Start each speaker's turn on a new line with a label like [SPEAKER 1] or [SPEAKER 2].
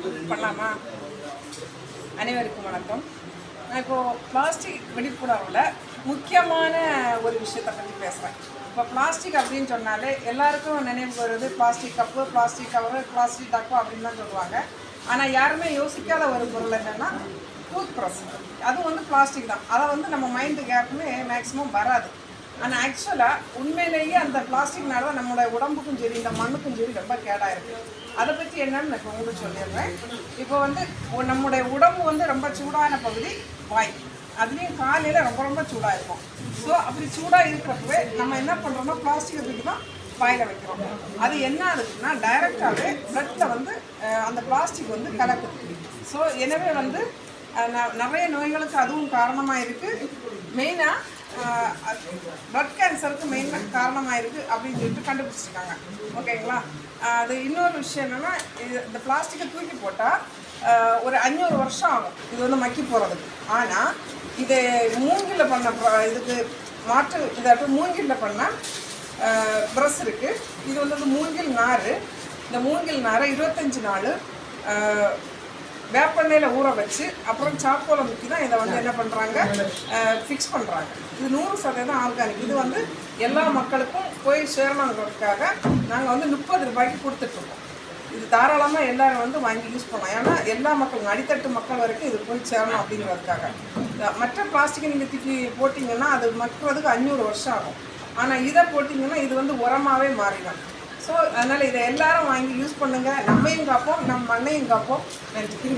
[SPEAKER 1] பண்ணலாமா? அனைவருக்கும் வணக்கம். நான் இப்போது பிளாஸ்டிக் விழிப்புணர்வில் முக்கியமான ஒரு விஷயத்தை பற்றி பேசுகிறேன். இப்போ பிளாஸ்டிக் அப்படின்னு சொன்னாலே எல்லாருக்கும் நினைவு வருது plastic cup, plastic cover, plastic டப்பு அப்படின்னு தான் சொல்லுவாங்க. ஆனால் யாருமே யோசிக்காத ஒரு பொருள் என்னென்னா டூத் ப்ரஷ். அதுவும் வந்து பிளாஸ்டிக் தான். அதை வந்து நம்ம மைண்டுக்கு யாருக்குமே மேக்ஸிமம் வராது. ஆனால் ஆக்சுவலாக உண்மையிலேயே அந்த பிளாஸ்டிக்னால தான் நம்மளோட உடம்புக்கும் சரி இந்த மண்ணுக்கும் சரி ரொம்ப கேடாக இருக்குது. அதை பற்றி என்னன்னு நான் உங்களுக்கு சொல்லிடுறேன். இப்போ வந்து நம்முடைய உடம்பு வந்து ரொம்ப சூடான பகுதி வாய். அதுலேயும் காலையில் ரொம்ப ரொம்ப சூடாக இருக்கும். ஸோ அப்படி சூடாக இருக்கிறப்பவே நம்ம என்ன பண்ணுறோம்னா பிளாஸ்டிக்கை தூக்கி தான் வாயில் வைக்கிறோம். அது என்ன ஆகுதுன்னா டைரெக்டாகவே பிளட்டில் வந்து அந்த பிளாஸ்டிக் வந்து கலக்குது. ஸோ எனவே வந்து நிறைய நோய்களுக்கு அதுவும் காரணமாக இருக்குது. மெயினாக பிளட் கேன்சருக்கு மெயினாக காரணமாக இருக்குது அப்படின்னு சொல்லிட்டு கண்டுபிடிச்சிருக்காங்க. ஓகேங்களா? அது இன்னொரு விஷயம் என்னென்னா, இந்த பிளாஸ்டிக்கை தூக்கி போட்டால் ஒரு 500 வருஷம் ஆகும் இது வந்து மக்கி போகிறதுக்கு. ஆனால் இது மூங்கில் பண்ண இதுக்கு மாற்று இதாட்டு மூங்கிலில் பண்ணால் ப்ரஷ் இருக்குது. இது வந்து மூங்கில் நார். இந்த மூங்கில் நாரை 25 நாள் வேப்பெண்ணெயில் ஊற வச்சு அப்புறம் சாக்கோலை முக்கி தான் இதை வந்து என்ன பண்ணுறாங்க, ஃபிக்ஸ் பண்ணுறாங்க. இது 100% ஆர்கானிக். இது வந்து எல்லா மக்களுக்கும் போய் சேரணுங்கிறதுக்காக நாங்கள் வந்து 30 ரூபாய்க்கு கொடுத்துட்ருக்கோம். இது தாராளமாக எல்லோரும் வந்து வாங்கி யூஸ் பண்ணலாம். ஏன்னா எல்லா மக்களும் அடித்தட்டு மக்கள் வரைக்கும் இது போய் சேரணும் அப்படிங்கிறதுக்காக. மற்ற பிளாஸ்டிக்கை நீங்கள் தூக்கி போட்டிங்கன்னா அது மக்கிறதுக்கு 500 வருஷம் ஆகும். ஆனால் இதை போட்டிங்கன்னா இது வந்து உரமாகவே மாறிடும். ஸோ அதனால் இதை எல்லாரும் வாங்கி யூஸ் பண்ணுங்கள். நம்மையும் காப்போம், நம் மண்ணையும் காப்போம். நன்றி.